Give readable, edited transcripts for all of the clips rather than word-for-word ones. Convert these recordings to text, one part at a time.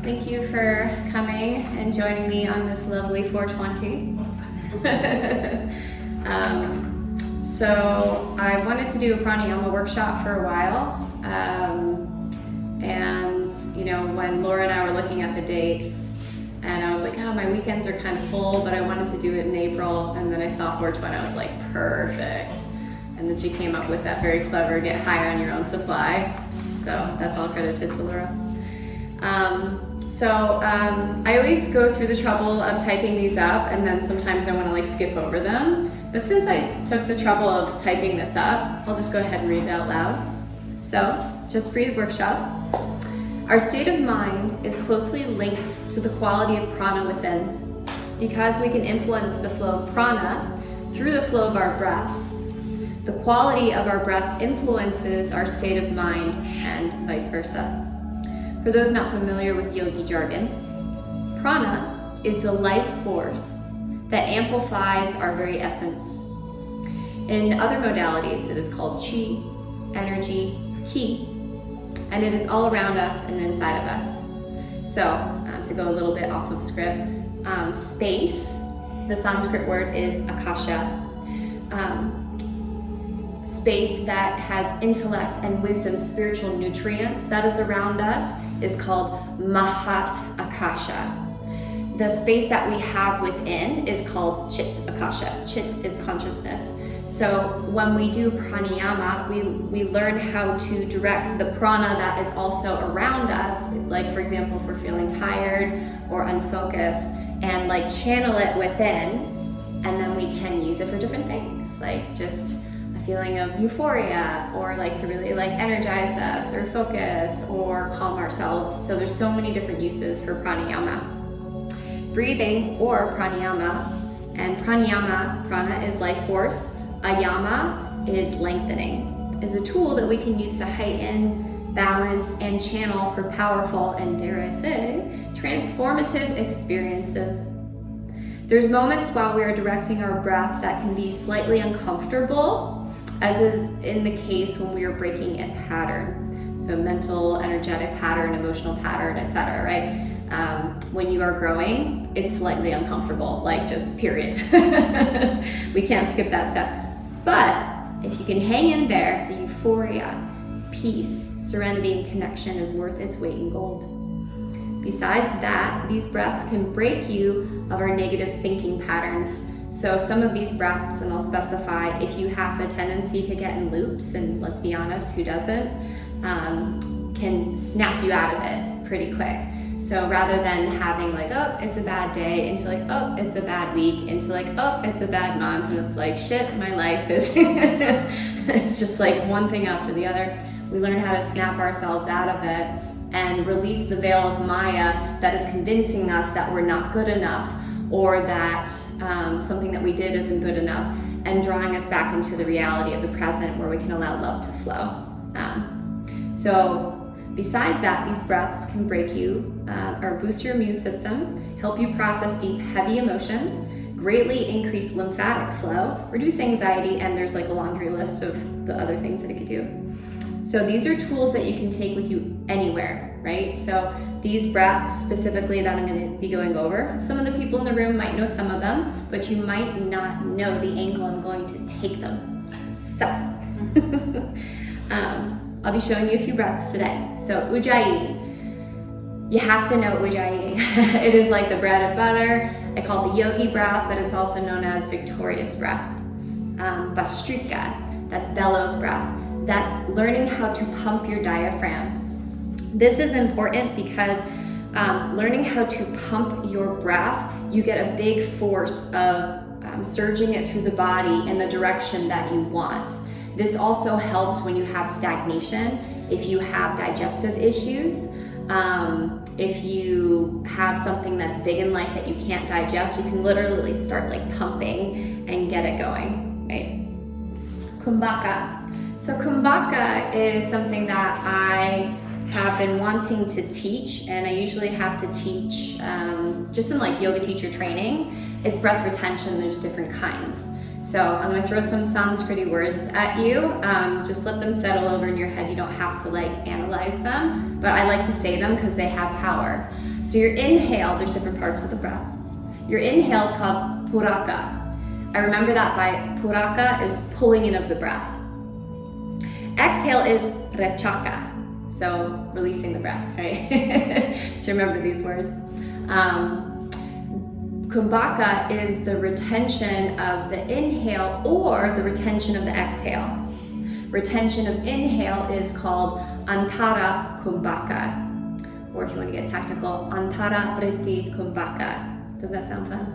Thank you for coming and joining me on this lovely 420. So I wanted to do a pranayama workshop for a while, and when Laura and I were looking at the dates, and I was like, oh, my weekends are kind of full, but I wanted to do it in April, and then I saw 420, I was like, perfect. And then she came up with that very clever, get higher on your own supply. So that's all credited to Laura. I always go through the trouble of typing these up, and then sometimes I want to skip over them. But since I took the trouble of typing this up, I'll just go ahead and read it out loud. So, just breathe workshop. Our state of mind is closely linked to the quality of prana within. Because we can influence the flow of prana through the flow of our breath, the quality of our breath influences our state of mind and vice versa. For those not familiar with yogi jargon, prana is the life force that amplifies our very essence. In other modalities, it is called chi, energy, ki, and it is all around us and inside of us. So, to go a little bit off of script, space, the Sanskrit word is akasha. Space that has intellect and wisdom, spiritual nutrients that is around us is called Mahat Akasha. The space that we have within is called Chit Akasha. Chit is consciousness. So when we do pranayama, we learn how to direct the prana that is also around us, like for example, if we're feeling tired or unfocused, and channel it within, and then we can use it for different things, like just feeling of euphoria, or to really energize us or focus or calm ourselves. So there's so many different uses for pranayama. Breathing or pranayama, and pranayama, prana is life force, ayama is lengthening, is a tool that we can use to heighten, balance, and channel for powerful and, dare I say, transformative experiences. There's moments while we are directing our breath that can be slightly uncomfortable, as is in the case when we are breaking a pattern. So mental, energetic pattern, emotional pattern, etc., right? When you are growing, it's slightly uncomfortable, just period. We can't skip that step. But if you can hang in there, the euphoria, peace, serenity, and connection is worth its weight in gold. Besides that, these breaths can break you of our negative thinking patterns. So some of these breaths, and I'll specify, if you have a tendency to get in loops, and let's be honest, who doesn't, can snap you out of it pretty quick. So rather than having oh, it's a bad day, into oh, it's a bad week, into oh, it's a bad month, and it's shit, my life is, it's just one thing after the other. We learn how to snap ourselves out of it and release the veil of Maya that is convincing us that we're not good enough, or that something that we did isn't good enough, and drawing us back into the reality of the present where we can allow love to flow. So besides that, these breaths can break you or boost your immune system, help you process deep, heavy emotions, greatly increase lymphatic flow, reduce anxiety, and there's a laundry list of the other things that it could do. So these are tools that you can take with you anywhere, right? So these breaths specifically that I'm going to be going over, some of the people in the room might know some of them, but you might not know the angle I'm going to take them. So I'll be showing you a few breaths today. So Ujjayi. You have to know Ujjayi. It is like the bread and butter. I call it the yogi breath, but it's also known as victorious breath. Bastrika, that's bellows breath. That's learning how to pump your diaphragm. This is important because learning how to pump your breath, you get a big force of surging it through the body in the direction that you want. This also helps when you have stagnation, if you have digestive issues, if you have something that's big in life that you can't digest, you can literally start pumping and get it going, right? Kumbhaka. So Kumbhaka is something that I have been wanting to teach, and I usually have to teach just in yoga teacher training. It's breath retention, there's different kinds. So So I'm gonna throw some Sanskrit words at you. Just let them settle over in your head. You don't have to like analyze them, but I like to say them because they have power. So your inhale, there's different parts of the breath. Your inhale is called puraka. I remember that by puraka is pulling in of the breath. Exhale is rechaka. So releasing the breath, right? So remember these words. Kumbhaka is the retention of the inhale or the retention of the exhale. Retention of inhale is called antara kumbhaka, or if you want to get technical, antara vritti kumbhaka. Does that sound fun?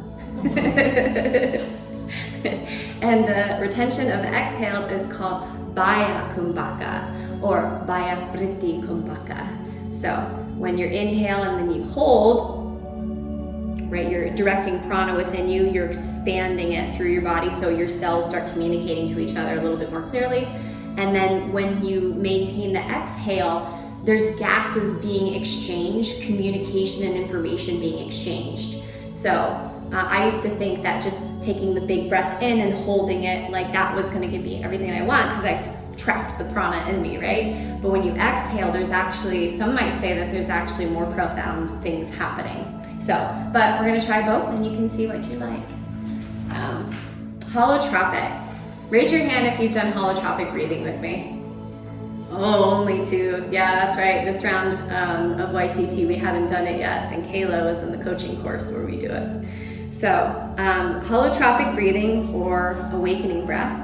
And the retention of the exhale is called baya kumbhaka or baya vritti kumbhaka. So when you inhale and then you hold, right, you're directing prana within you, you're expanding it through your body so your cells start communicating to each other a little bit more clearly. And then when you maintain the exhale, there's gases being exchanged, communication and information being exchanged. So I used to think that just taking the big breath in and holding it, like that was gonna give me everything I want because I trapped the prana in me, right? But when you exhale, there's actually, some might say that there's actually more profound things happening. So, but we're gonna try both and you can see what you like. Holotropic. Raise your hand if you've done holotropic breathing with me. Oh, only two. Yeah, that's right. This round of YTT, we haven't done it yet. And Kayla was in the coaching course where we do it. So, holotropic breathing or awakening breath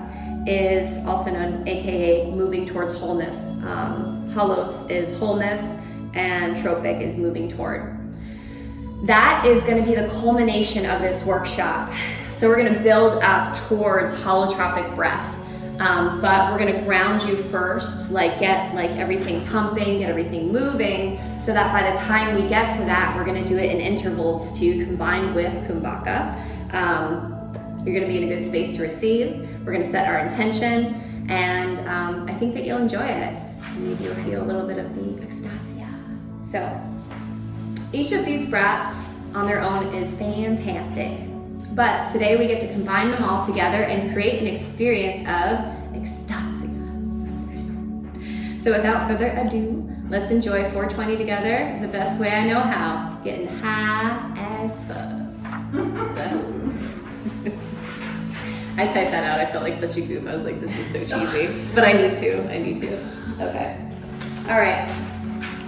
is also known, AKA moving towards wholeness. Holos is wholeness and tropic is moving toward. That is going to be the culmination of this workshop. So we're going to build up towards holotropic breath, but we're going to ground you first, like get like everything pumping, get everything moving, so that by the time we get to that, we're going to do it in intervals too, combined with kumbhaka. You're going to be in a good space to receive. We're going to set our intention, and I think that you'll enjoy it. Maybe you'll feel a little bit of the ecstasia. So. Each of these breaths on their own is fantastic, but today we get to combine them all together and create an experience of ecstasia. So without further ado, let's enjoy 420 together the best way I know how, getting high as fuck. So. I typed that out, I felt like such a goof. I was like, this is so cheesy, but I need to. Okay. All right,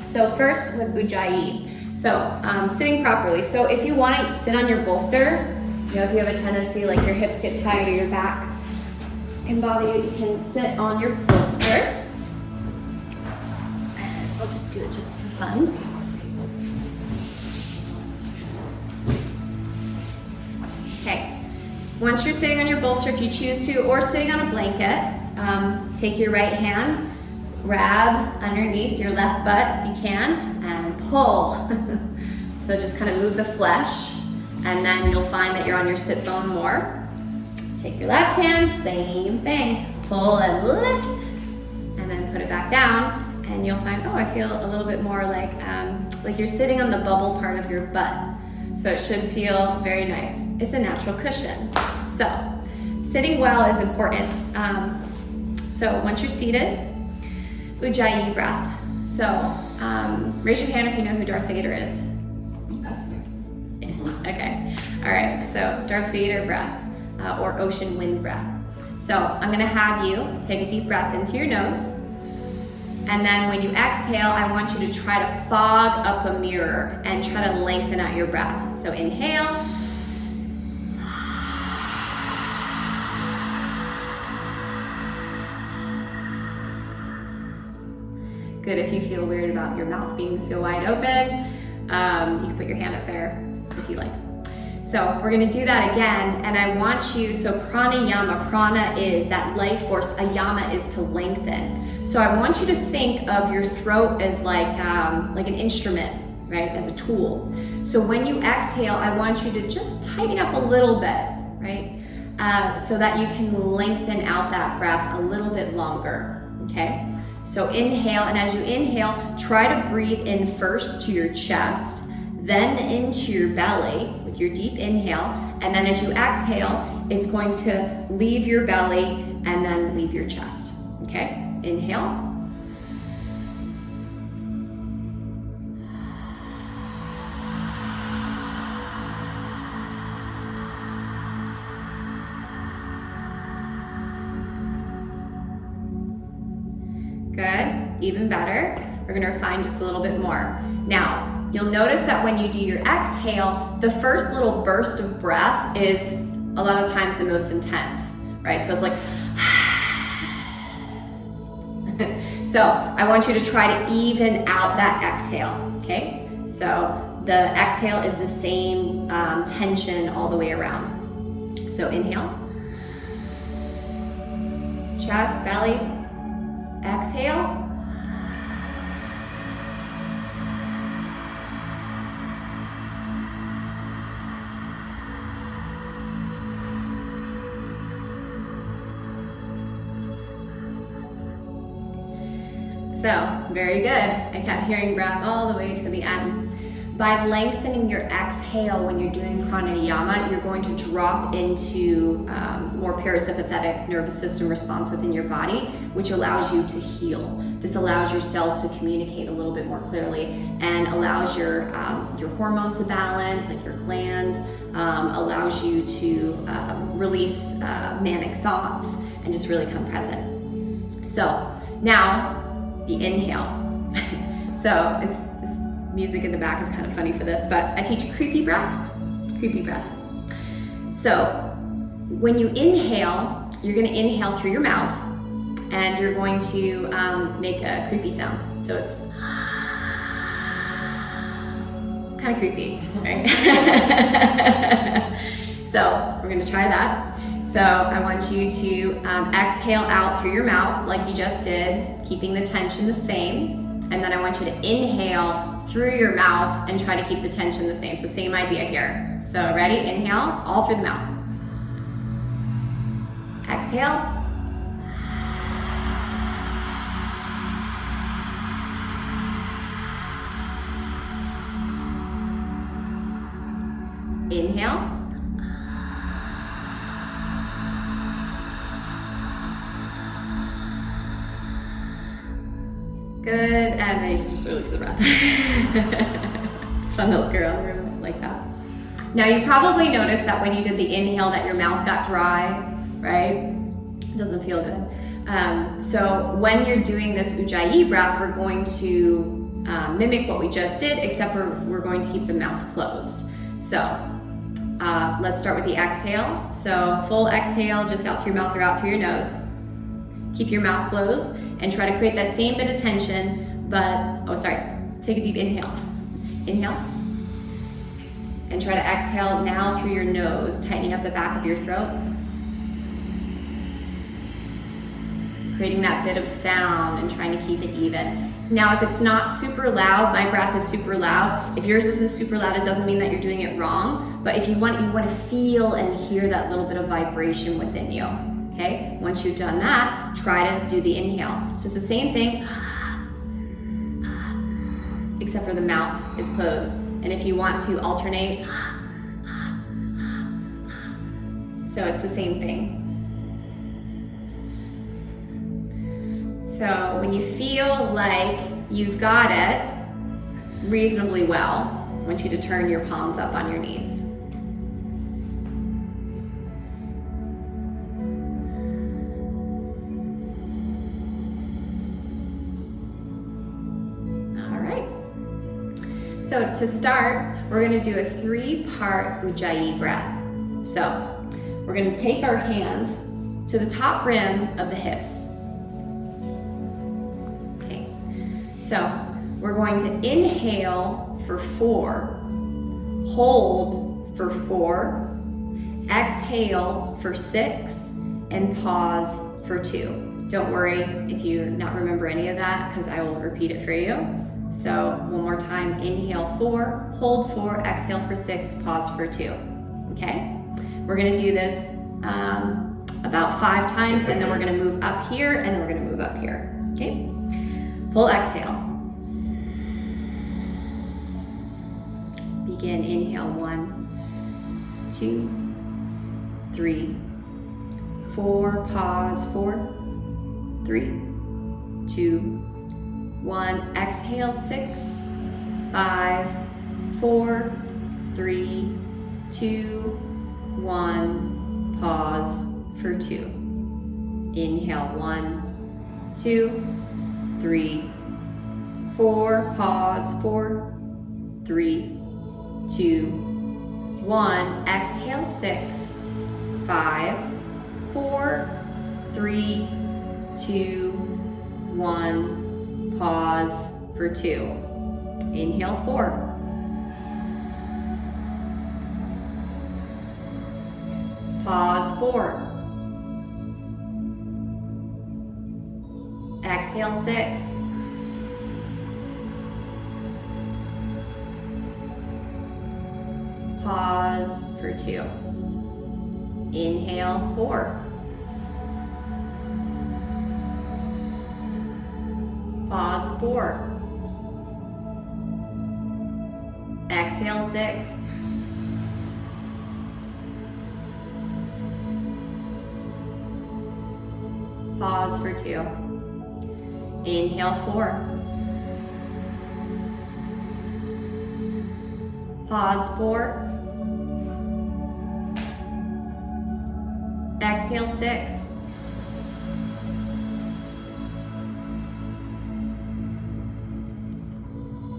so first with Ujjayi. So sitting properly. So if you want to sit on your bolster, you know, if you have a tendency like your hips get tired or your back can bother you, you can sit on your bolster. And I'll just do it just for fun. Okay. Once you're sitting on your bolster, if you choose to, or sitting on a blanket, take your right hand, grab underneath your left butt if you can, and pull. So just kind of move the flesh, and then you'll find that you're on your sit bone more. Take your left hand, same thing. Pull and lift, and then put it back down, and you'll find, oh, I feel a little bit more like you're sitting on the bubble part of your butt. So it should feel very nice. It's a natural cushion. So sitting well is important. So once you're seated, Ujjayi breath. So raise your hand if you know who Darth Vader is. Yeah. Okay. All right. So Darth Vader breath or ocean wind breath. So I'm going to have you take a deep breath into your nose. And then when you exhale, I want you to try to fog up a mirror and try to lengthen out your breath. So inhale. Good. If you feel weird about your mouth being so wide open, you can put your hand up there if you like. So we're going to do that again, and I want you, so pranayama, prana is that life force, ayama is to lengthen. So I want you to think of your throat as like an instrument, right, as a tool. So when you exhale, I want you to just tighten up a little bit, right, so that you can lengthen out that breath a little bit longer, okay? So inhale, and as you inhale, try to breathe in first to your chest, then into your belly with your deep inhale, and then as you exhale, is going to leave your belly and then leave your chest. Okay, inhale. Good, even better. We're gonna refine just a little bit more. Now, you'll notice that when you do your exhale, the first little burst of breath is a lot of times the most intense, right? So it's like, so I want you to try to even out that exhale, okay? So the exhale is the same tension all the way around. So inhale, chest, belly, exhale. So, very good. I kept hearing breath all the way to the end. By lengthening your exhale when you're doing pranayama, you're going to drop into more parasympathetic nervous system response within your body, which allows you to heal. This allows your cells to communicate a little bit more clearly and allows your hormones to balance, like your glands, allows you to release manic thoughts and just really come present. So now, the inhale. So it's music in the back is kind of funny for this, but I teach a creepy breath. So when you inhale, you're going to inhale through your mouth and you're going to make a creepy sound. So it's kind of creepy, right? So we're going to try that. So I want you to exhale out through your mouth like you just did, keeping the tension the same. And then I want you to inhale through your mouth and try to keep the tension the same. So same idea here. So ready? Inhale, all through the mouth. Exhale. Inhale. Good, and then you can just release the breath. It's fun to look around the room like that. Now you probably noticed that when you did the inhale that your mouth got dry, right? It doesn't feel good. So when you're doing this Ujjayi breath, we're going to mimic what we just did, except we're going to keep the mouth closed. So let's start with the exhale. So full exhale, just out through your mouth or out through your nose. Keep your mouth closed and try to create that same bit of tension, but, take a deep inhale. Inhale. And try to exhale now through your nose, tightening up the back of your throat. Creating that bit of sound and trying to keep it even. Now, if it's not super loud, my breath is super loud. If yours isn't super loud, it doesn't mean that you're doing it wrong, but if you want to feel and hear that little bit of vibration within you. Okay, once you've done that, try to do the inhale. So it's the same thing, except for the mouth is closed. And if you want to alternate, so it's the same thing. So when you feel like you've got it reasonably well, I want you to turn your palms up on your knees. So to start, we're going to do a 3-part Ujjayi breath. So we're going to take our hands to the top rim of the hips. Okay. So we're going to inhale for 4, hold for 4, exhale for 6, and pause for 2. Don't worry if you not remember any of that, because I will repeat it for you. So one more time, inhale 4, hold 4, exhale for 6, pause for 2. Okay? We're gonna do this about 5 times, and then we're gonna move up here, and then we're gonna move up here. Okay? Full exhale. Begin, inhale 1, 2, 3, 4, pause, 4, 3, 2, 1, exhale, 6, 5, 4, 3, 2, 1, pause for 2. Inhale, 1, 2, 3, 4, pause, 4, 3, 2, 1, exhale, 6, 5, 4, 3, 2, 1, pause for 2. Inhale, 4. Pause, 4. Exhale, 6. Pause for 2. Inhale, 4. Pause, 4. Exhale, 6. Pause for 2. Inhale, 4. Pause, 4. Exhale, 6.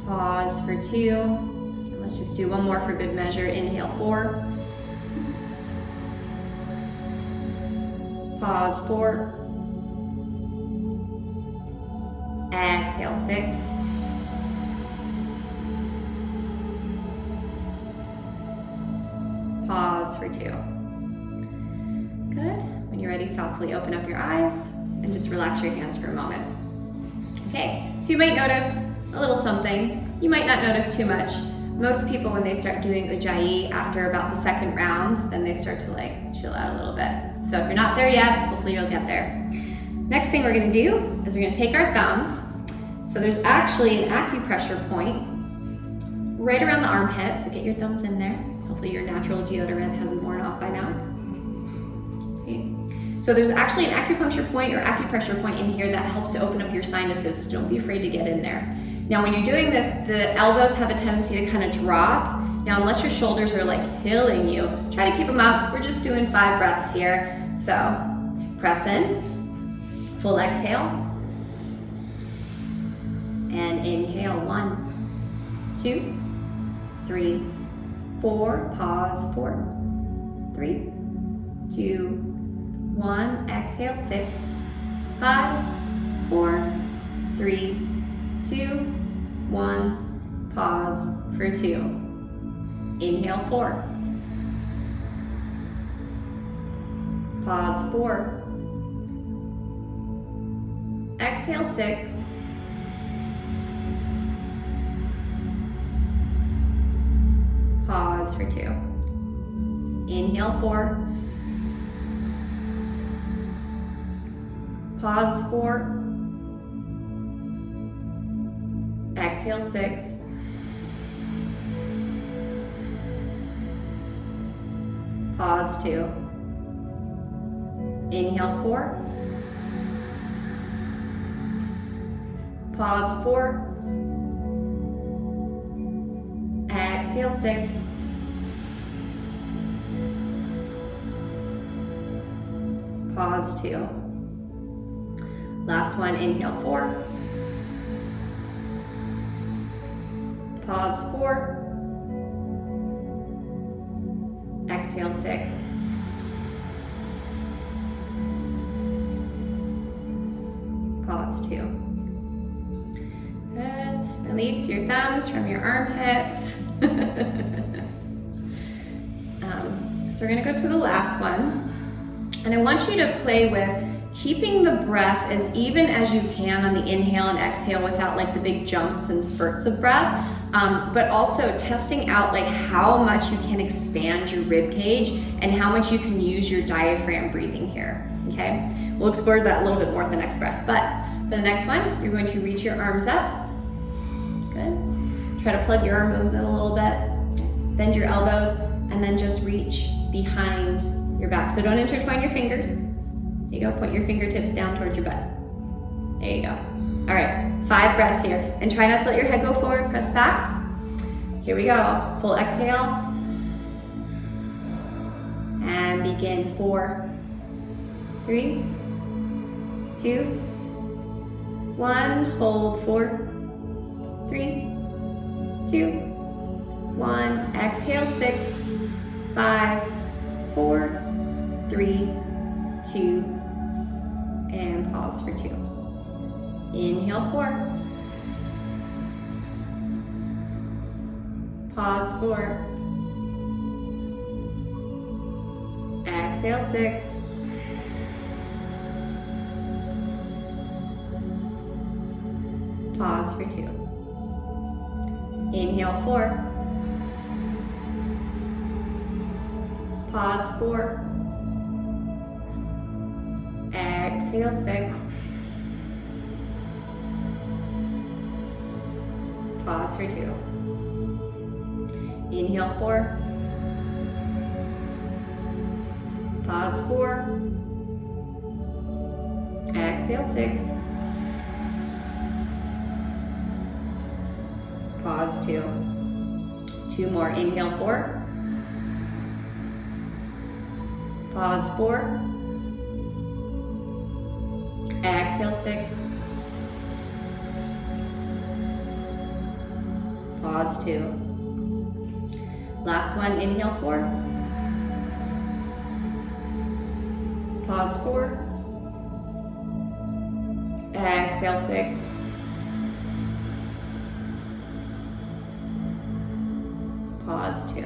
Pause for 2. Let's just do one more for good measure. Inhale, 4. Pause, 4. Exhale, 6. Pause for 2. Good. When you're ready, softly open up your eyes and just relax your hands for a moment. Okay, so you might notice a little something. You might not notice too much. Most people, when they start doing Ujjayi after about the second round, then they start to like chill out a little bit. So if you're not there yet, hopefully you'll get there. Next thing we're gonna do is we're gonna take our thumbs. So there's actually an acupressure point right around the armpit. So get your thumbs in there. Hopefully your natural deodorant hasn't worn off by now. Okay. So there's actually an acupuncture point or acupressure point in here that helps to open up your sinuses. So don't be afraid to get in there. Now when you're doing this, the elbows have a tendency to kind of drop. Now unless your shoulders are like killing you, try to keep them up. We're just doing 5 breaths here. So press in, full exhale, and inhale, 1, 2, 3, 4, pause, 4, 3, 2, 1, exhale, 6, 5, 4, 3, 2, 1, pause for 2. Inhale, 4. Pause, 4. Exhale, 6. Pause for 2. Inhale, 4. Pause, 4. Exhale, 6. Pause, 2. Inhale, 4. Pause, 4. Exhale, 6. Pause, 2. Last one, inhale, 4. Pause, 4. Exhale, 6. Pause, 2. Good. Release your thumbs from your armpits. So we're going to go to the last one. And I want you to play with keeping the breath as even as you can on the inhale and exhale without like the big jumps and spurts of breath, but also testing out like how much you can expand your rib cage and how much you can use your diaphragm breathing here, okay? We'll explore that a little bit more in the next breath, but for the next one, you're going to reach your arms up. Good. Try to plug your arm bones in a little bit, bend your elbows, and then just reach behind your back. So don't intertwine your fingers. There you go, point your fingertips down towards your butt. There you go. All right, 5 breaths here. And try not to let your head go forward, press back. Here we go, full exhale. And begin 4, 3, 2, 1. Hold 4, 3, 2, 1. Exhale 6, 5, 4, 3, 2, and pause for 2. Inhale 4. Pause 4. Exhale 6. Pause for 2. Inhale 4. Pause 4. Exhale 6. Pause for 2. Inhale 4. Pause 4. Exhale 6. Pause 2. 2 more. Inhale 4. Pause 4. Exhale 6. Pause 2. Last one. Inhale 4. Pause 4. Exhale 6. Pause 2.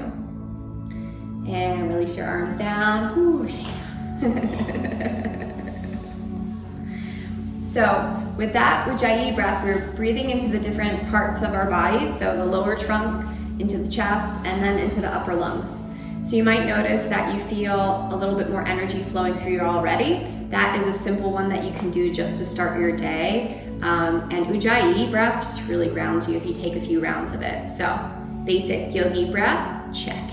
And release your arms down. Ooh, So with that Ujjayi breath, we're breathing into the different parts of our bodies. So the lower trunk, into the chest, and then into the upper lungs. So you might notice that you feel a little bit more energy flowing through you already. That is a simple one that you can do just to start your day. And Ujjayi breath just really grounds you if you take a few rounds of it. So basic yogi breath, check.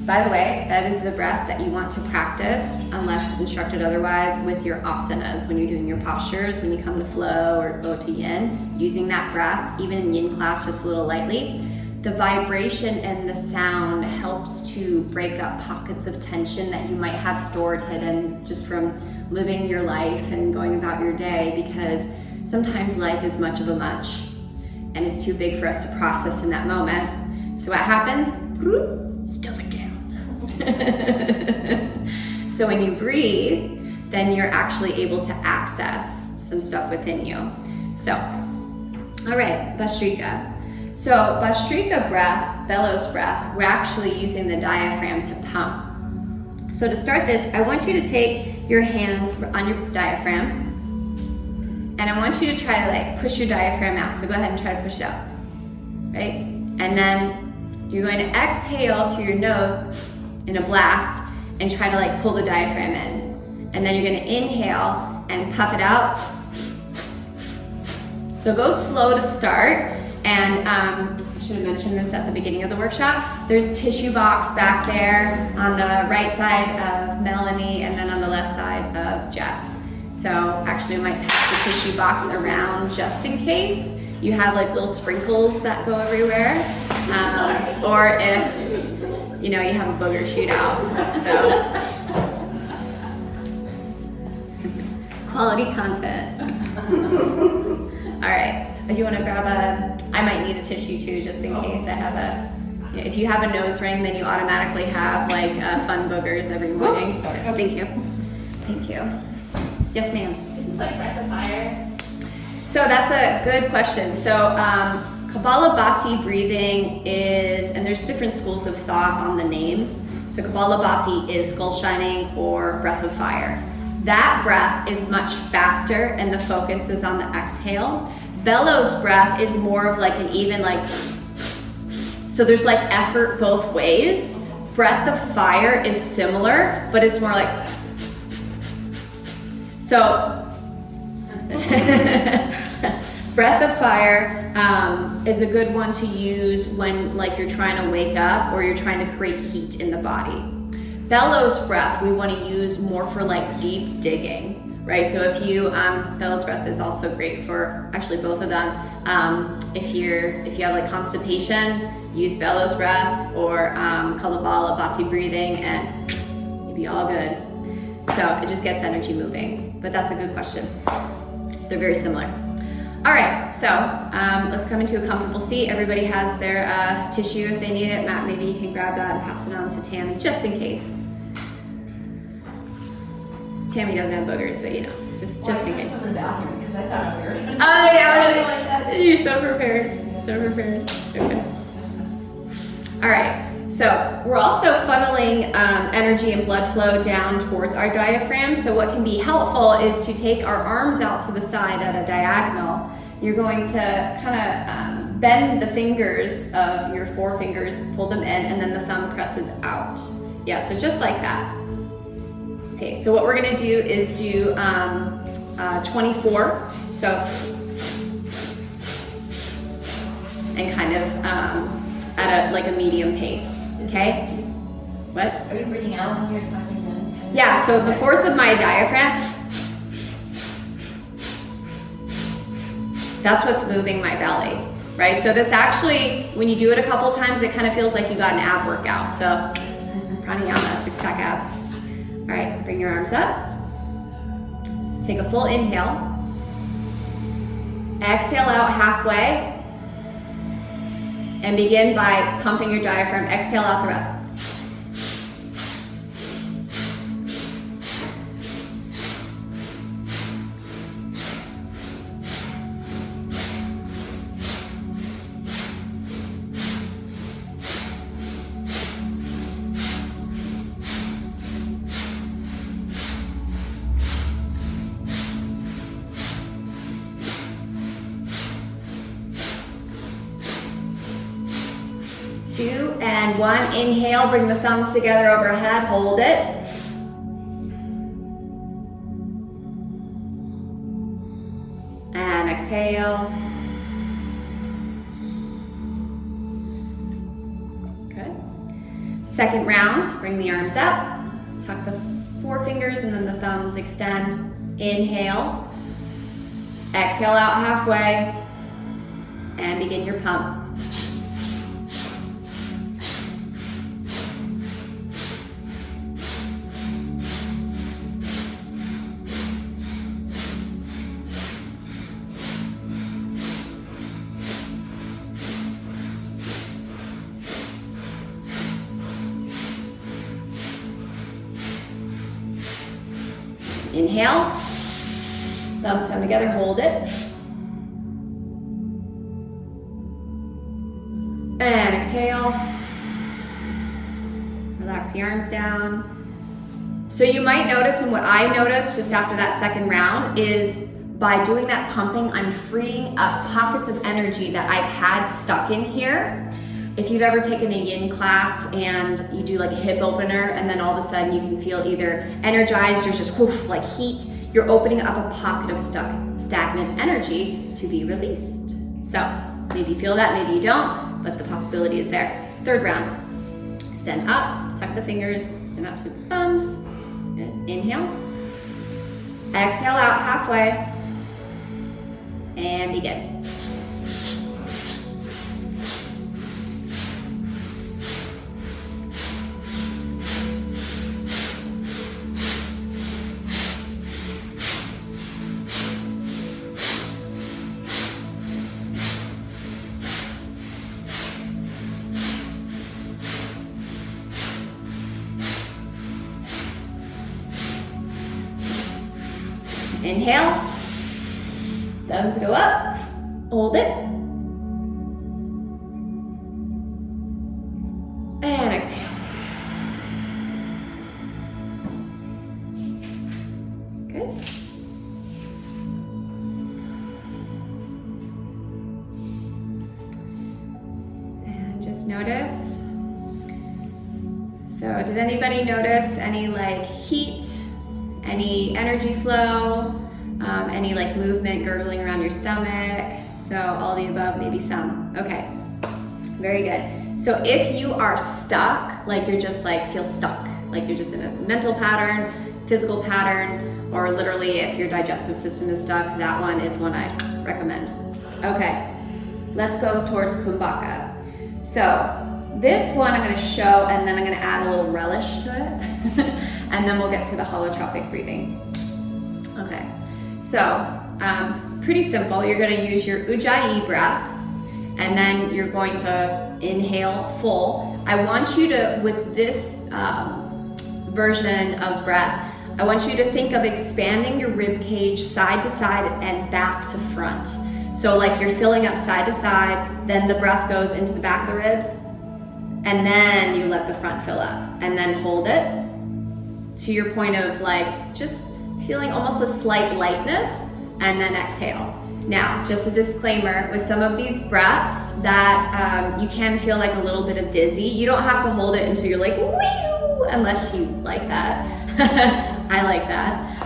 By the way, that is the breath that you want to practice, unless instructed otherwise, with your asanas, when you're doing your postures, when you come to flow or go to yin, using that breath, even in yin class, just a little lightly. The vibration and the sound helps to break up pockets of tension that you might have stored hidden just from living your life and going about your day, because sometimes life is much of a much and it's too big for us to process in that moment. So what happens? Stuff it down. So when you breathe, then you're actually able to access some stuff within you. So, all right, Bhastrika. So Bhastrika breath, bellows breath, we're actually using the diaphragm to pump. So to start this, I want you to take your hands on your diaphragm, and I want you to try to like push your diaphragm out. So go ahead and try to push it out, right? And then you're going to exhale through your nose in a blast and try to like pull the diaphragm in. And then you're going to inhale and puff it out. So go slow to start. And I should have mentioned this at the beginning of the workshop. There's a tissue box back there on the right side of Melanie and then on the left side of Jess. So actually we might pass the tissue box around just in case you have like little sprinkles that go everywhere. Or if, you know, you have a booger shoot out. So, quality content. All right. If you want to grab I might need a tissue too, just in case I have if you have a nose ring, then you automatically have like fun boogers every morning. Oh, thank you. Thank you. Yes, ma'am. Is this like breath of fire? So that's a good question. So Kapalabhati breathing is, and there's different schools of thought on the names. So Kapalabhati is skull shining or breath of fire. That breath is much faster and the focus is on the exhale. Bellows breath is more of like an even like, so there's like effort both ways. Breath of fire is similar, but it's more like, so breath of fire is a good one to use when like you're trying to wake up or you're trying to create heat in the body. bellows breath we want to use more for like deep digging, right? So if you, bellows breath is also great for, actually both of them. If you have like constipation, use bellows breath or Kalabala Bhakti breathing and you'll be all good. So it just gets energy moving, but that's a good question. They're very similar. All right, so let's come into a comfortable seat. Everybody has their tissue if they need it. Matt, maybe you can grab that and pass it on to Tammy, just in case. Tammy doesn't have boogers, but you know, just in case. I was in the bathroom because I thought we were going to Oh yeah, like that. you're so prepared, so prepared. Okay. All right. So we're also funneling energy and blood flow down towards our diaphragm. So what can be helpful is to take our arms out to the side at a diagonal. You're going to kind of bend the fingers of your forefingers, pull them in, and then the thumb presses out. Yeah, so just like that. Okay, so what we're gonna do is do 24. So, and kind of at like a medium pace. Okay? What? Are you breathing out when you're smacking in? Yeah, so the force of my diaphragm, that's what's moving my belly, right? So this actually, when you do it a couple times, it kind of feels like you got an ab workout. So Pranayama, 6-pack abs. All right, bring your arms up. Take a full inhale. Exhale out halfway. And begin by pumping your diaphragm. Exhale out the rest. Two and one. Inhale, bring the thumbs together overhead, hold it. And exhale. Good. Second round, bring the arms up, tuck the forefingers and then the thumbs extend. Inhale. Exhale out halfway. And begin your pump. Inhale, thumbs come together, hold it. And exhale. Relax the arms down. So you might notice, and what I noticed just after that second round is by doing that pumping, I'm freeing up pockets of energy that I've had stuck in here. If you've ever taken a yin class and you do like a hip opener and then all of a sudden you can feel either energized or just whoosh, like heat, you're opening up a pocket of stuck, stagnant energy to be released. So maybe you feel that, maybe you don't, but the possibility is there. Third round, extend up, tuck the fingers, extend up through the thumbs. Good. Inhale, exhale out halfway, and begin. Inhale, thumbs go up, hold it, and exhale. Good. And just notice. So did anybody notice any like heat? Any energy flow, any like movement, gurgling around your stomach. So all the above, maybe some. Okay, very good. So if you are stuck, like you're just like feel stuck, like you're just in a mental pattern, physical pattern, or literally if your digestive system is stuck, that one is one I recommend. Okay, let's go towards Kumbhaka. So this one I'm going to show, and then I'm going to add a little relish to it, and then we'll get to the holotropic breathing. Okay, so pretty simple. You're going to use your Ujjayi breath, and then you're going to inhale full. I want you to, with this version of breath, I want you to think of expanding your rib cage side to side and back to front. So like you're filling up side to side, then the breath goes into the back of the ribs, and then you let the front fill up, and then hold it to your point of like just feeling almost a slight lightness, and then exhale. Now, just a disclaimer, with some of these breaths that you can feel like a little bit of dizzy. You don't have to hold it until you're like, woo, unless you like that. I like that,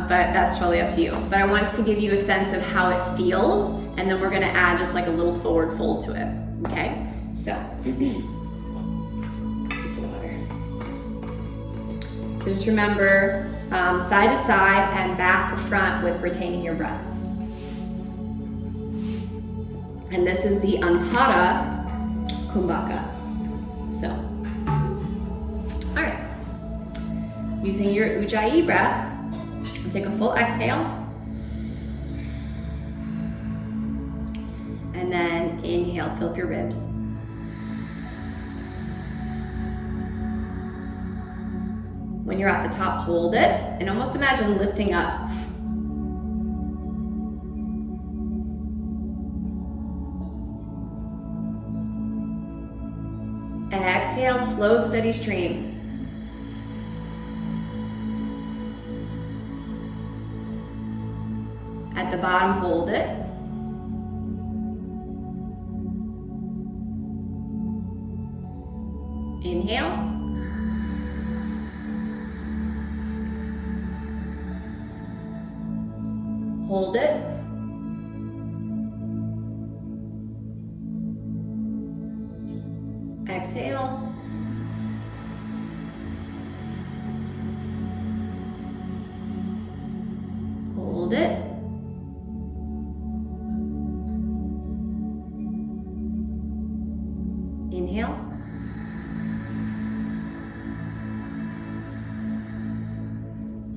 but that's totally up to you. But I want to give you a sense of how it feels, and then we're gonna add just like a little forward fold to it, okay? So, so just remember side to side and back to front with retaining your breath. And this is the Anahata Kumbhaka. So, all right. Using your Ujjayi breath, take a full exhale. And then inhale, fill up your ribs. When you're at the top, hold it, and almost imagine lifting up. And exhale, slow, steady stream. At the bottom, hold it. Inhale. Hold it. Exhale. Hold it. Inhale.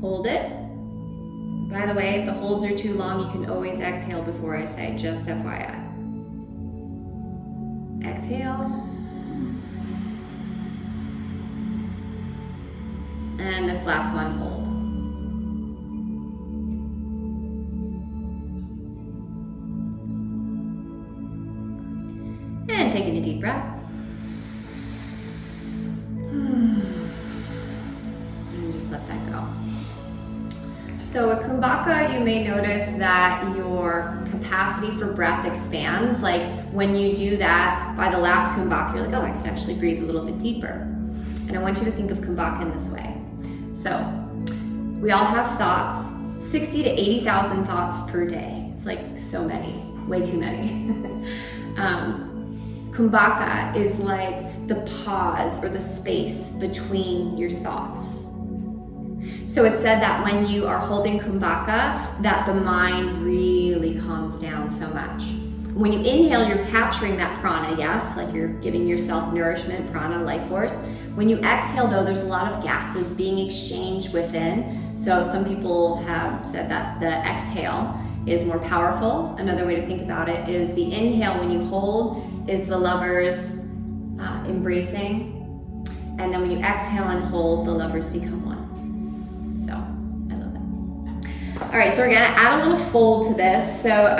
Hold it. By the way, if the holds are too long, you can always exhale before I say, just FYI. Exhale. And this last one, hold. And taking a deep breath. And just let that go. So a Kumbhaka, you may notice that your capacity for breath expands. Like when you do that, by the last Kumbhaka, you're like, oh, I could actually breathe a little bit deeper. And I want you to think of Kumbhaka in this way. So we all have thoughts, 60 to 80,000 thoughts per day. It's like so many, way too many. Kumbhaka is like the pause or the space between your thoughts. So it's said that when you are holding Kumbhaka, that the mind really calms down so much. When you inhale, you're capturing that prana, yes? Like you're giving yourself nourishment, prana, life force. When you exhale though, there's a lot of gases being exchanged within. So some people have said that the exhale is more powerful. Another way to think about it is the inhale when you hold is the lovers embracing. And then when you exhale and hold, the lovers become one. So I love that. All right, so we're gonna add a little fold to this. So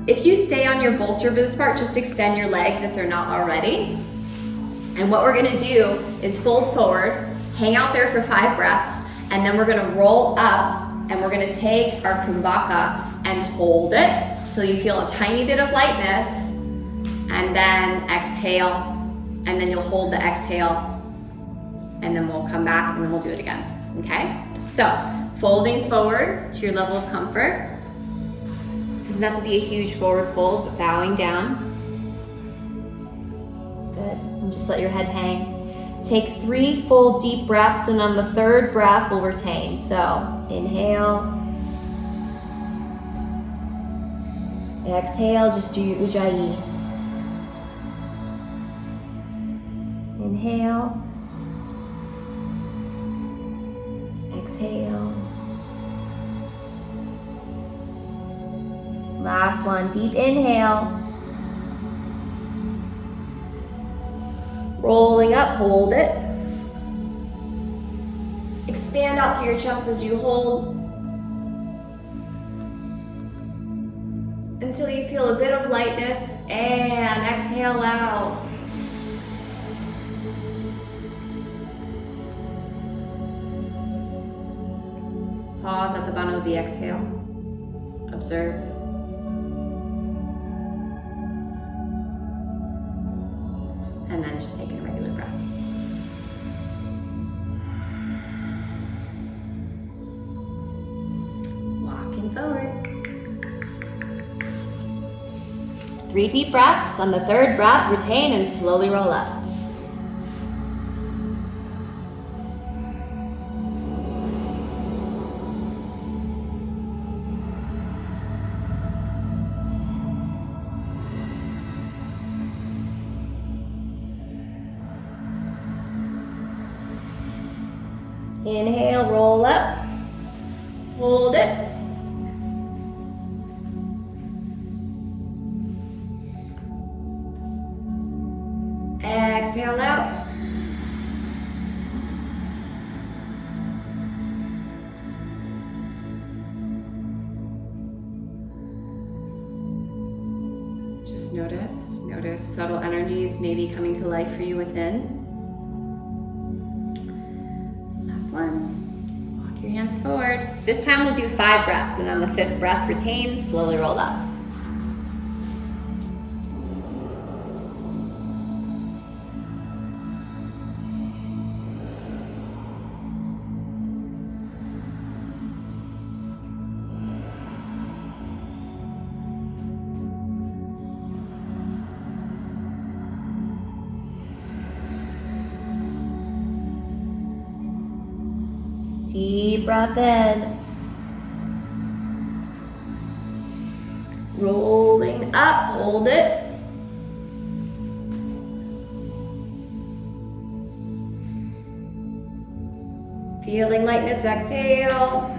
if you stay on your bolster for this part, just extend your legs if they're not already. And what we're gonna do is fold forward, hang out there for 5 breaths, and then we're gonna roll up and we're gonna take our Kumbhaka and hold it till you feel a tiny bit of lightness, and then exhale, and then you'll hold the exhale, and then we'll come back and then we'll do it again, okay? So, folding forward to your level of comfort. Doesn't have to be a huge forward fold, but bowing down. Good, and just let your head hang. Take 3 full deep breaths, and on the 3rd breath, we'll retain. So inhale. Exhale, just do your Ujjayi. Inhale. Exhale. Last one, deep inhale. Rolling up, hold it. Expand out through your chest as you hold. Until you feel a bit of lightness, and exhale out. Pause at the bottom of the exhale. Observe. And then just take in a regular breath. Walking forward. 3 deep breaths. On the 3rd breath, retain and slowly roll up. Inhale, roll up. Hold it. Exhale out. Just notice subtle energies maybe coming to life for you within. Last one. Walk your hands forward. This time we'll do 5 breaths, and on the 5th breath, retain, slowly roll up. Deep breath in. Rolling up, hold it. Feeling lightness, exhale.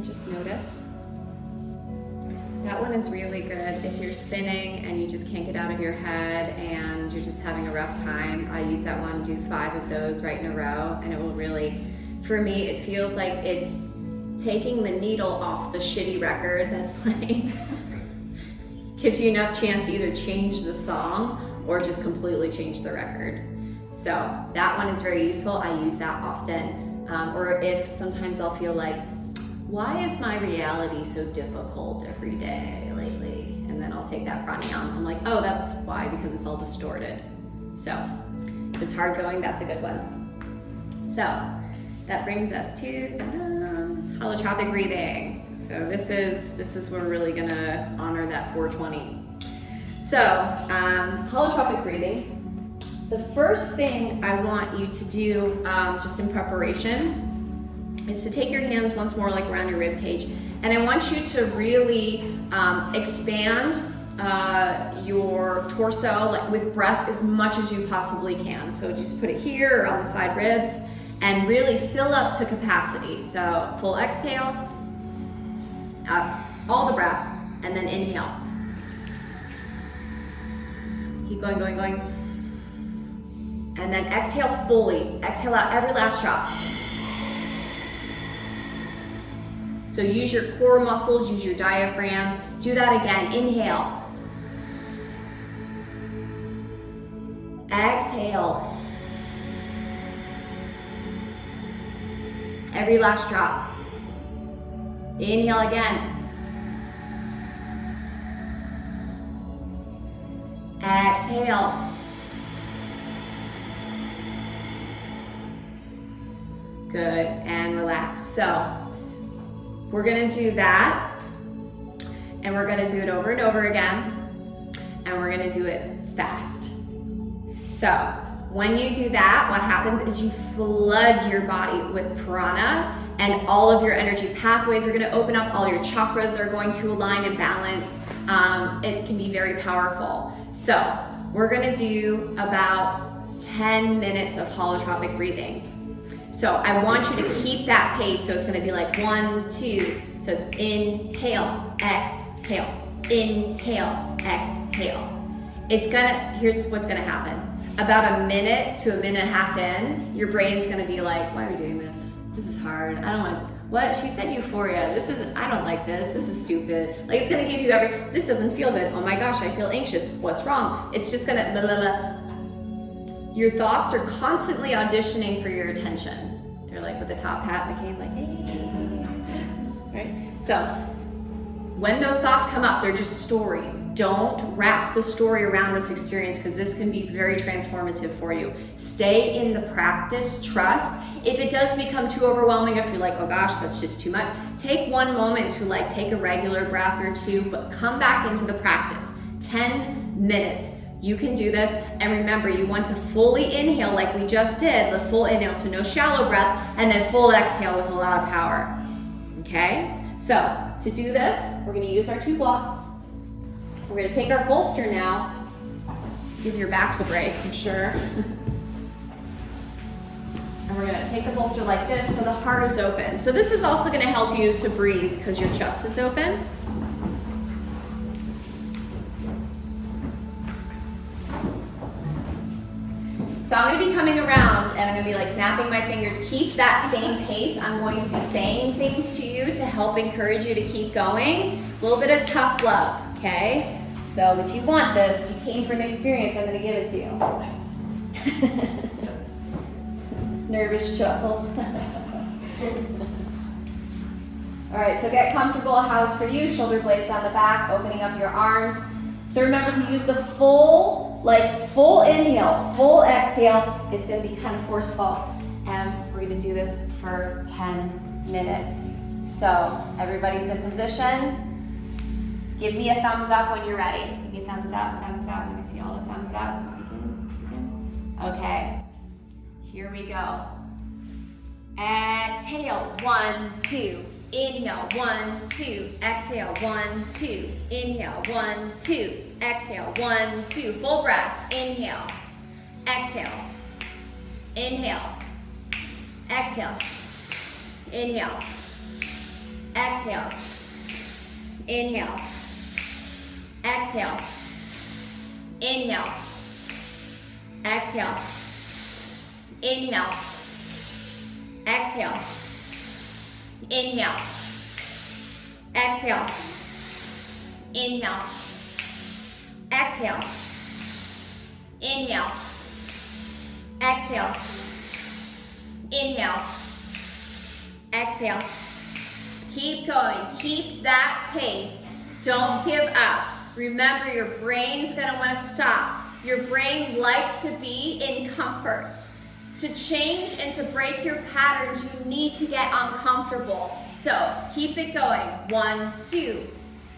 Just notice. That one is really good if you're spinning and you just can't get out of your head and you're just having a rough time. I use that one, do 5 of those right in a row, and it will really, for me, it feels like it's taking the needle off the shitty record that's playing. Gives you enough chance to either change the song or just completely change the record. So that one is very useful. I use that often. Or if sometimes I'll feel like, why is my reality so difficult every day lately? And then I'll take that pranayama. I'm like, oh, that's why, because it's all distorted. So if it's hard going, that's a good one. So that brings us to holotropic breathing. So this is where we're really gonna honor that 420. So holotropic breathing. The first thing I want you to do, just in preparation, is to take your hands once more like around your rib cage, and I want you to really expand your torso like with breath as much as you possibly can. So just put it here or on the side ribs and really fill up to capacity. So full exhale, all the breath, and then inhale. Keep going, going, going. And then exhale fully. Exhale out every last drop. So use your core muscles, use your diaphragm. Do that again. Inhale. Exhale. Every last drop. Inhale again. exhale. Good, and relax. So we're gonna do that, and we're gonna do it over and over again, and we're gonna do it fast. So when you do that, what happens is you flood your body with prana, and all of your energy pathways are gonna open up, all your chakras are going to align and balance. It can be very powerful. So we're gonna do about 10 minutes of holotropic breathing. So I want you to keep that pace. So it's gonna be like 1, 2. So it's inhale, exhale, inhale, exhale. Here's what's gonna happen. About a minute to a minute and a half in, your brain's gonna be like, why are we doing this? This is hard, I don't want to. What? She said euphoria. I don't like this. This is stupid. Like, it's gonna give you this doesn't feel good. Oh my gosh, I feel anxious. What's wrong? It's just gonna blah, blah, blah. Your thoughts are constantly auditioning for your attention. They're like with the top hat and the cane, like, hey. Right? So, when those thoughts come up, they're just stories. Don't wrap the story around this experience, because this can be very transformative for you. Stay in the practice, trust. If it does become too overwhelming, if you're like, oh gosh, that's just too much, take one moment to like take a regular breath or two, but come back into the practice. 10 minutes. You can do this, and remember, you want to fully inhale like we just did, the full inhale, so no shallow breath, and then full exhale with a lot of power. Okay? So, to do this, we're gonna use our 2 blocks. We're gonna take our bolster now. Give your backs a break, I'm sure. And we're gonna take the bolster like this so the heart is open. So this is also gonna help you to breathe because your chest is open. So I'm gonna be coming around and I'm gonna be like snapping my fingers. Keep that same pace. I'm going to be saying things to you to help encourage you to keep going. A little bit of tough love, okay? So, but you want this. You came for an experience. I'm gonna give it to you. Nervous chuckle. All right, so get comfortable. How it's for you. Shoulder blades on the back, opening up your arms. So remember to use the full inhale, full exhale. It's gonna be kind of forceful. And we're gonna do this for 10 minutes. So everybody's in position. Give me a thumbs up when you're ready. Give me a thumbs up, thumbs up. Let me see all the thumbs up. Okay, here we go. Exhale, 1, 2. Inhale, 1, 2. Exhale, 1, 2. Inhale, 1, 2. Exhale, 1, 2. Full breath. Inhale, exhale, inhale, exhale, inhale, exhale, inhale, exhale, inhale, exhale, inhale, exhale, inhale, exhale, inhale, exhale, inhale, exhale, inhale, exhale. Keep going, keep that pace. Don't give up. Remember, your brain's gonna wanna stop. Your brain likes to be in comfort. To change and to break your patterns, you need to get uncomfortable. So keep it going. 1, 2,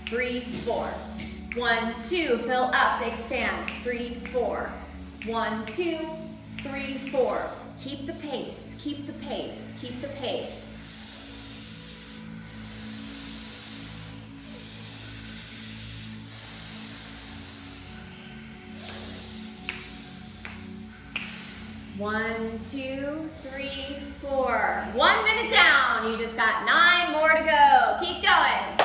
3, 4. 1, 2, fill up, expand. 3, 4. 1, 2, 3, 4. Keep the pace, keep the pace, keep the pace. One, 2, 3, 4. 1 minute down. You just got 9 more to go. Keep going.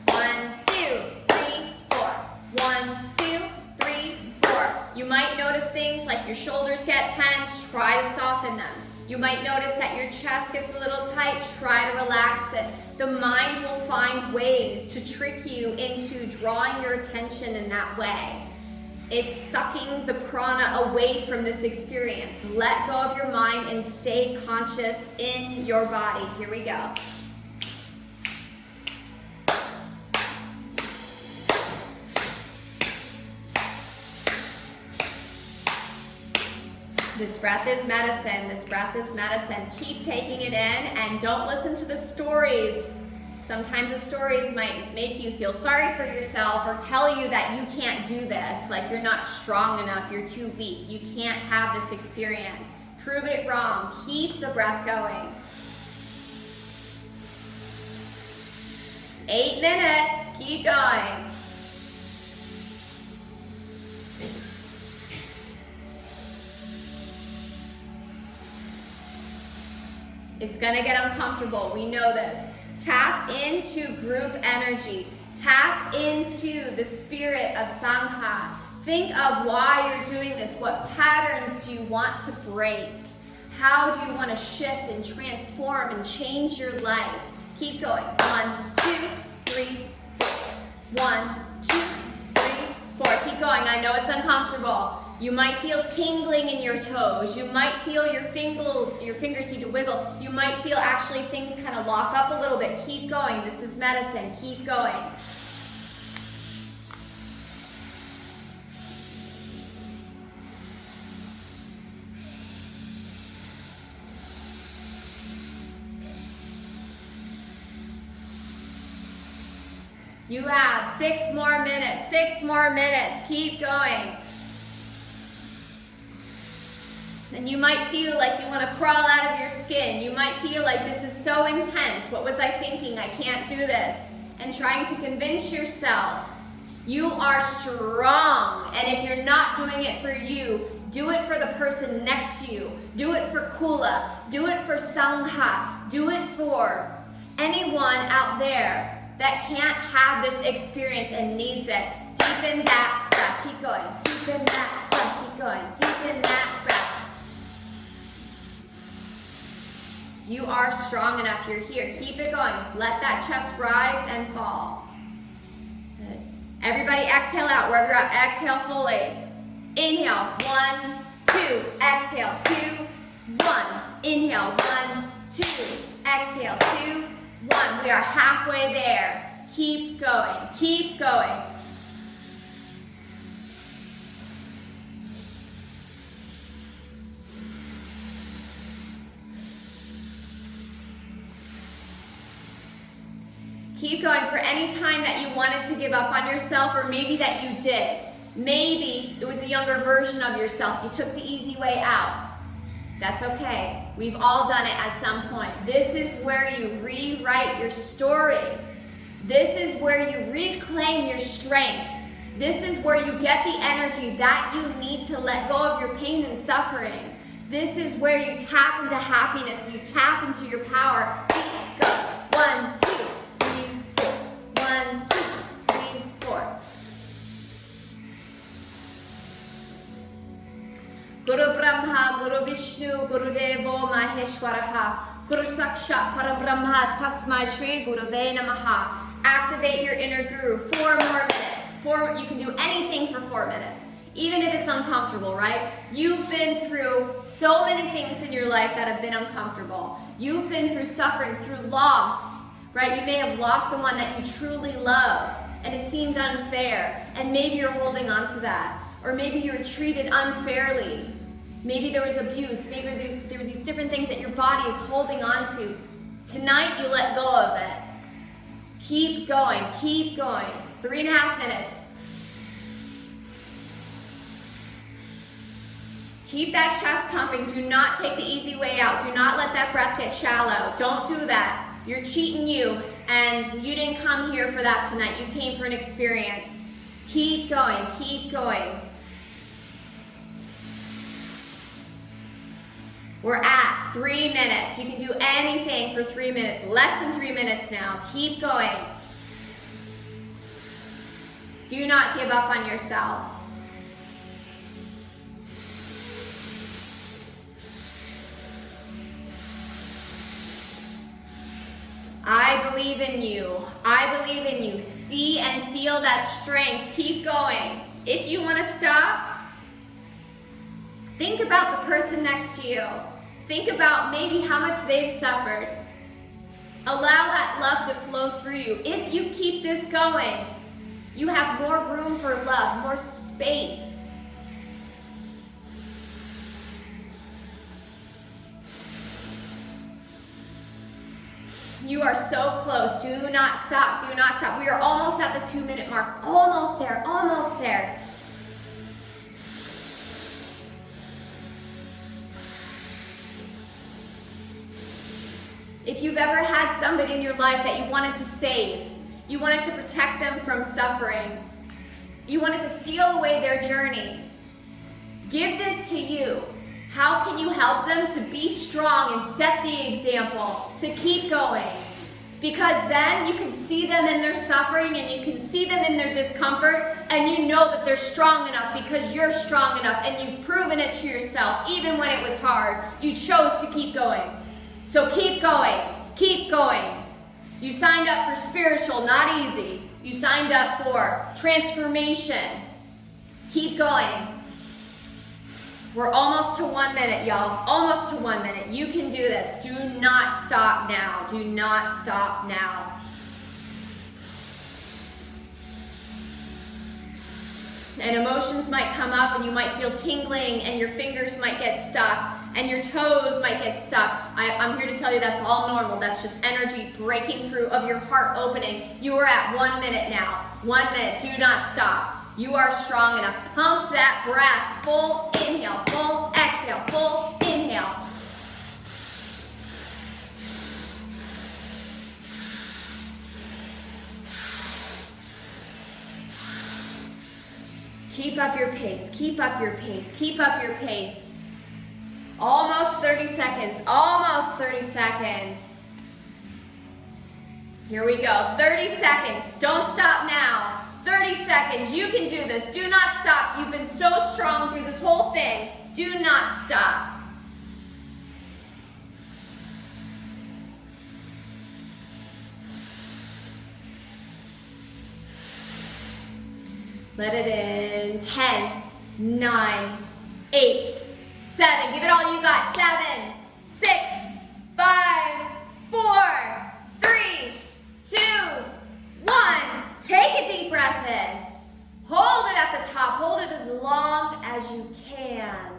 1, 2, 3, 4. 1, 2, 3, 4. You might notice things like your shoulders get tense. Try to soften them. You might notice that your chest gets a little tight. Try to relax it. The mind will find ways to trick you into drawing your attention in that way. It's sucking the prana away from this experience. Let go of your mind and stay conscious in your body. Here we go. This breath is medicine. This breath is medicine. Keep taking it in and don't listen to the stories. Sometimes the stories might make you feel sorry for yourself or tell you that you can't do this, like you're not strong enough, you're too weak, you can't have this experience. Prove it wrong. Keep the breath going. 8 minutes. Keep going. It's gonna get uncomfortable. We know this. Tap into group energy. Tap into the spirit of Sangha. Think of why you're doing this. What patterns do you want to break? How do you want to shift and transform and change your life? Keep going. 1, 2, 3, 4. 1, 2, 3, 4. Keep going. I know it's uncomfortable. You might feel tingling in your toes. You might feel your fingers need to wiggle. You might feel actually things kind of lock up a little bit. Keep going. This is medicine. Keep going. You have 6 more minutes. 6 more minutes. Keep going. And you might feel like you want to crawl out of your skin. You might feel like this is so intense. What was I thinking? I can't do this. And trying to convince yourself you are strong. And if you're not doing it for you, do it for the person next to you. Do it for Kula. Do it for Sangha. Do it for anyone out there that can't have this experience and needs it. Deepen that breath. Keep going. Deepen that breath. Keep going. Deepen that breath. You are strong enough. You're here. Keep it going. Let that chest rise and fall. Good. Everybody exhale out wherever you're at. Exhale fully. Inhale. 1, 2. Exhale. 2, 1. Inhale. 1, 2. Exhale. 2, 1. We are halfway there. Keep going. Keep going. Keep going for any time that you wanted to give up on yourself, or maybe that you did. Maybe it was a younger version of yourself. You took the easy way out. That's okay. We've all done it at some point. This is where you rewrite your story. This is where you reclaim your strength. This is where you get the energy that you need to let go of your pain and suffering. This is where you tap into happiness, you tap into your power. Go. 1, 2, 3, 4. 1, 2, 3, 4. Guru Brahma, Guru Vishnu, Guru Devo Maheshwaraha, Guru Sakshat Parabrahma, Tasmai Shri Gurave Namaha. Activate your inner guru. 4 more minutes. You can do anything for 4 minutes, even if it's uncomfortable, right? You've been through so many things in your life that have been uncomfortable. You've been through suffering, through loss, right? You may have lost someone that you truly love, and it seemed unfair, and maybe you're holding on to that. Or maybe you were treated unfairly. Maybe there was abuse. Maybe there was these different things that your body is holding on to. Tonight, you let go of it. Keep going. Keep going. 3.5 minutes. Keep that chest pumping. Do not take the easy way out. Do not let that breath get shallow. Don't do that. You're cheating you, and you didn't come here for that tonight. You came for an experience. Keep going. Keep going. We're at 3 minutes. You can do anything for 3 minutes. Less than 3 minutes now. Keep going. Do not give up on yourself. I believe in you. I believe in you. See and feel that strength. Keep going. If you want to stop, think about the person next to you. Think about maybe how much they've suffered. Allow that love to flow through you. If you keep this going, you have more room for love, more space. You are so close. Do not stop. Do not stop. We are almost at the 2-minute mark. Almost there. Almost there. If you've ever had somebody in your life that you wanted to save, you wanted to protect them from suffering, you wanted to steal away their journey, give this to you. How can you help them to be strong and set the example, to keep going? Because then you can see them in their suffering and you can see them in their discomfort, and you know that they're strong enough because you're strong enough and you've proven it to yourself. Even when it was hard, you chose to keep going. So keep going. Keep going. You signed up for spiritual, not easy. You signed up for transformation. Keep going. We're almost to 1 minute, y'all. Almost to 1 minute. You can do this. Do not stop now. Do not stop now. And emotions might come up and you might feel tingling and your fingers might get stuck and your toes might get stuck. I'm here to tell you that's all normal. That's just energy breaking through of your heart opening. You are at 1 minute now. 1 minute. Do not stop. You are strong enough. Pump that breath. Full inhale, full exhale, full inhale. Keep up your pace, keep up your pace, keep up your pace. Almost 30 seconds, almost 30 seconds. Here we go, 30 seconds. Don't stop now. 30 seconds, you can do this. Do not stop. You've been so strong through this whole thing. Do not stop. Let it in. 10, 9, 8, 7. Give it all you got. 7, 6, 5, 4, 3, 2, 1. Take a deep breath in. Hold it at the top. Hold it as long as you can.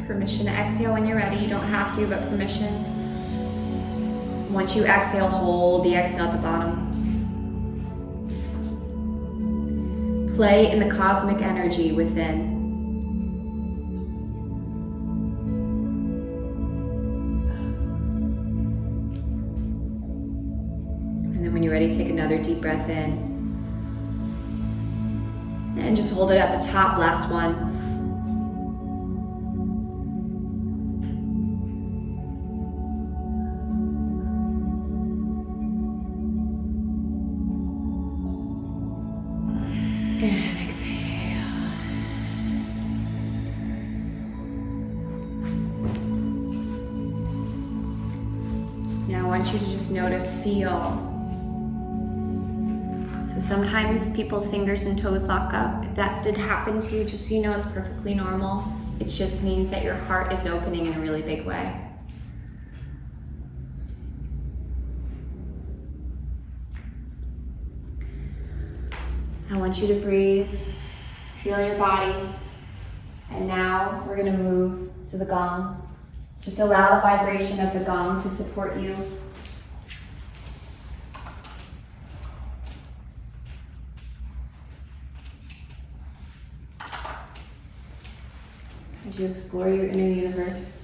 Permission to exhale when you're ready. You don't have to, but permission. Once you exhale, hold the exhale at the bottom. Play in the cosmic energy within. And then when you're ready, take another deep breath in. And just hold it at the top, last one. And exhale. Now I want you to just notice, feel. So sometimes people's fingers and toes lock up. If that did happen to you, just so you know, it's perfectly normal. It just means that your heart is opening in a really big way. I want you to breathe, feel your body, and now we're going to move to the gong. Just allow the vibration of the gong to support you. As you explore your inner universe.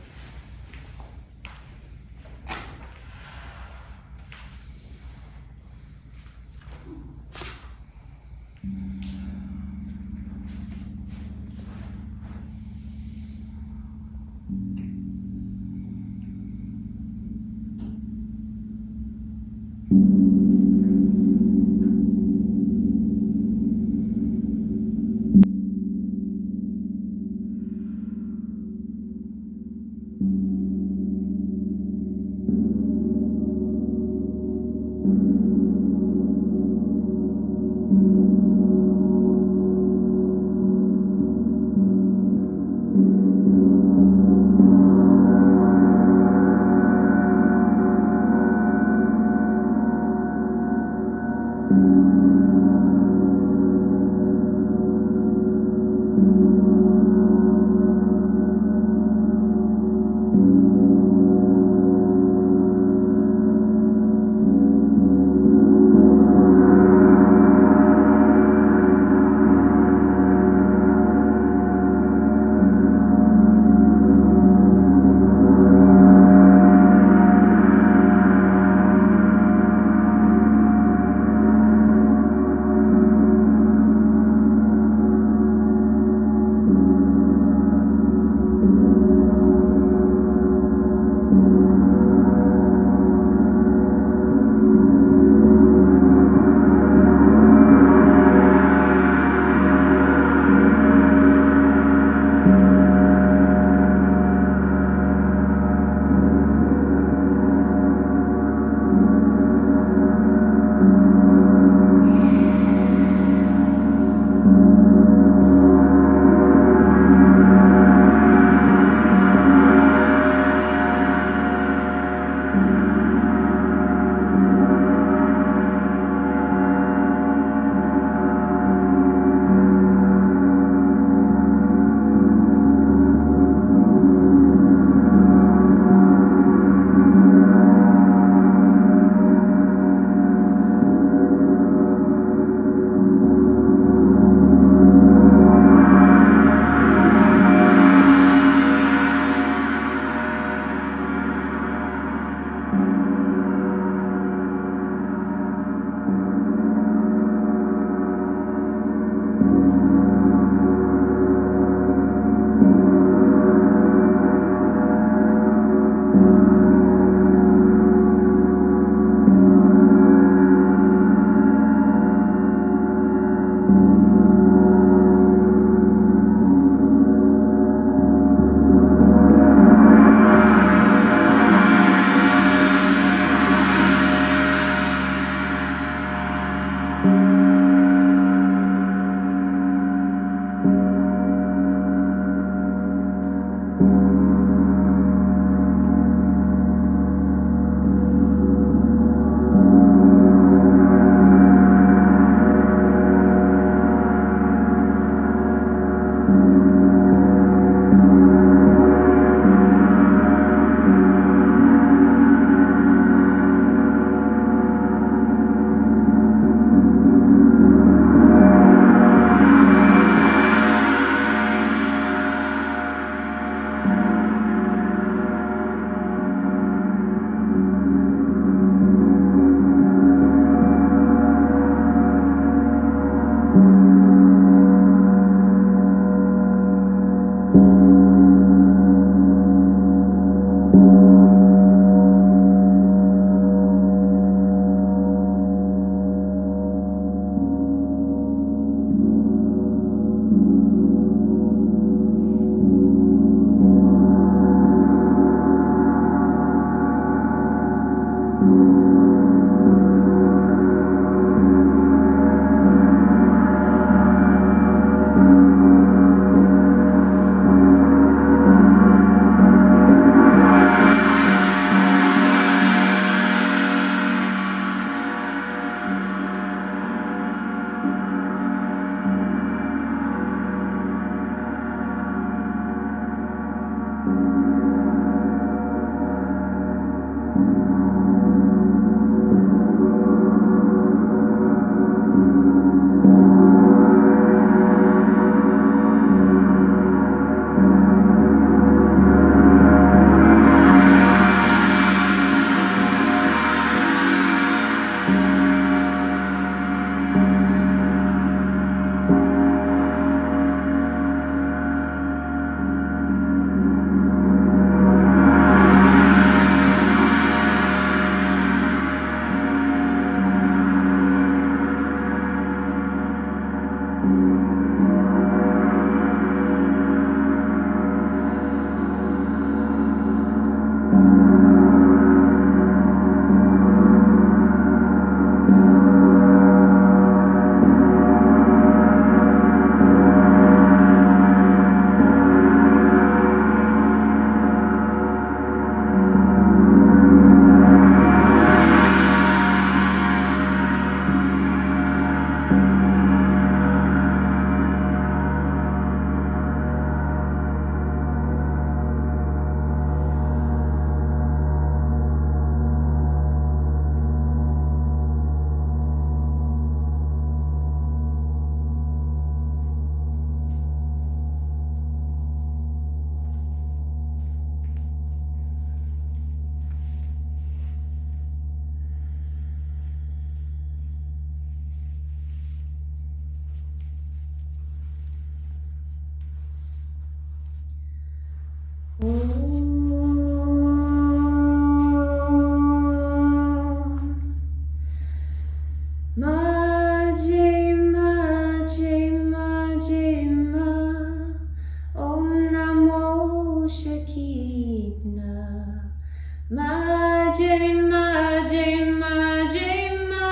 Jai Ma, Jai Ma, Jai Ma.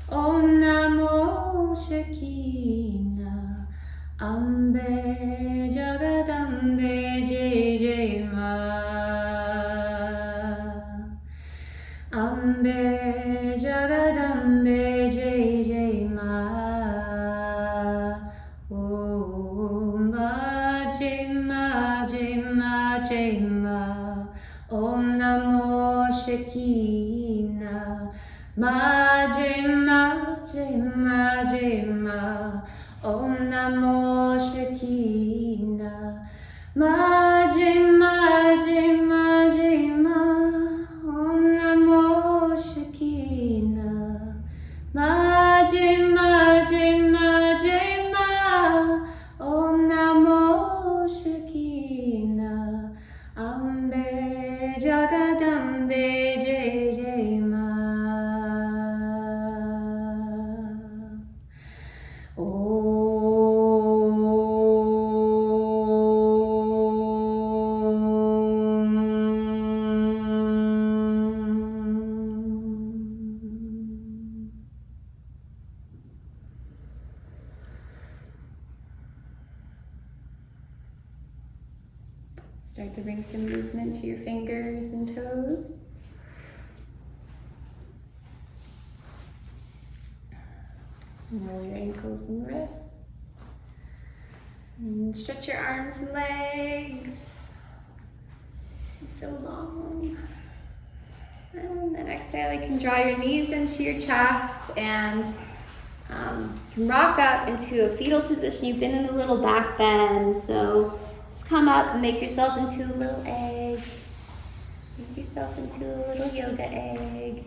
Om Namo Shakina. Ambe Jagadambe Jai Jai Ma. Ambe Jagadambe Jai Jai Ma. Om Jai Ma, Jai Ma, Jai Ma. Om Namo Shakina. Ma Jai Ma, Jai Ma, Jai Ma. Om Namo Shakina. Ma Jai Ma, Jai Ma, Jai Ma. Om Namo Shakina. Ma Jai Ma, Jai Ma, Jai Ma. Om Namo Shakina. Ambe Jagadambe Jai Jai Ma. Start to bring some movement to your fingers and toes. Roll your ankles and wrists. And stretch your arms and legs. So long. And then exhale, you can draw your knees into your chest and you can rock up into a fetal position. You've been in a little back bend, so come up and make yourself into a little egg. Make yourself into a little yoga egg.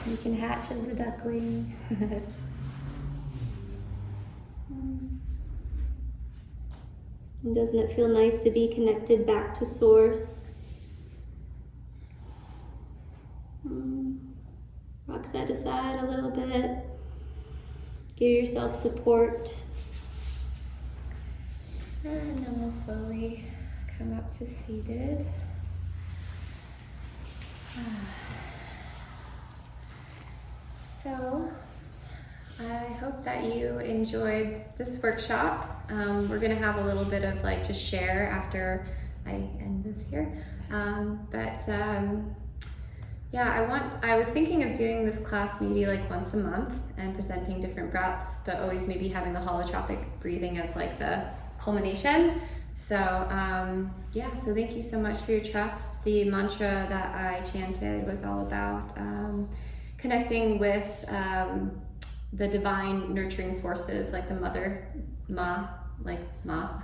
You can hatch as a duckling. And doesn't it feel nice to be connected back to source? Rock side to side a little bit. Give yourself support. And then we'll slowly come up to seated. So, I hope that you enjoyed this workshop. We're gonna have a little bit of just share after I end this here. Yeah, I was thinking of doing this class maybe once a month and presenting different breaths, but always maybe having the holotropic breathing as the culmination. So yeah, so thank you so much for your trust. The mantra that I chanted was all about connecting with the divine nurturing forces, like the mother, Ma, Ma,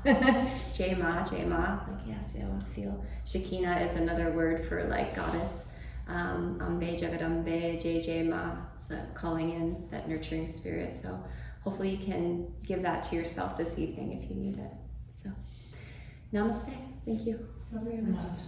Jai Ma, Jai Ma. Yes, I want to feel. Shekinah is another word for goddess. Ambe Jagadambe Jai Jai Ma, so calling in that nurturing spirit. So hopefully you can give that to yourself this evening if you need it. So, namaste. Thank you. Namaste.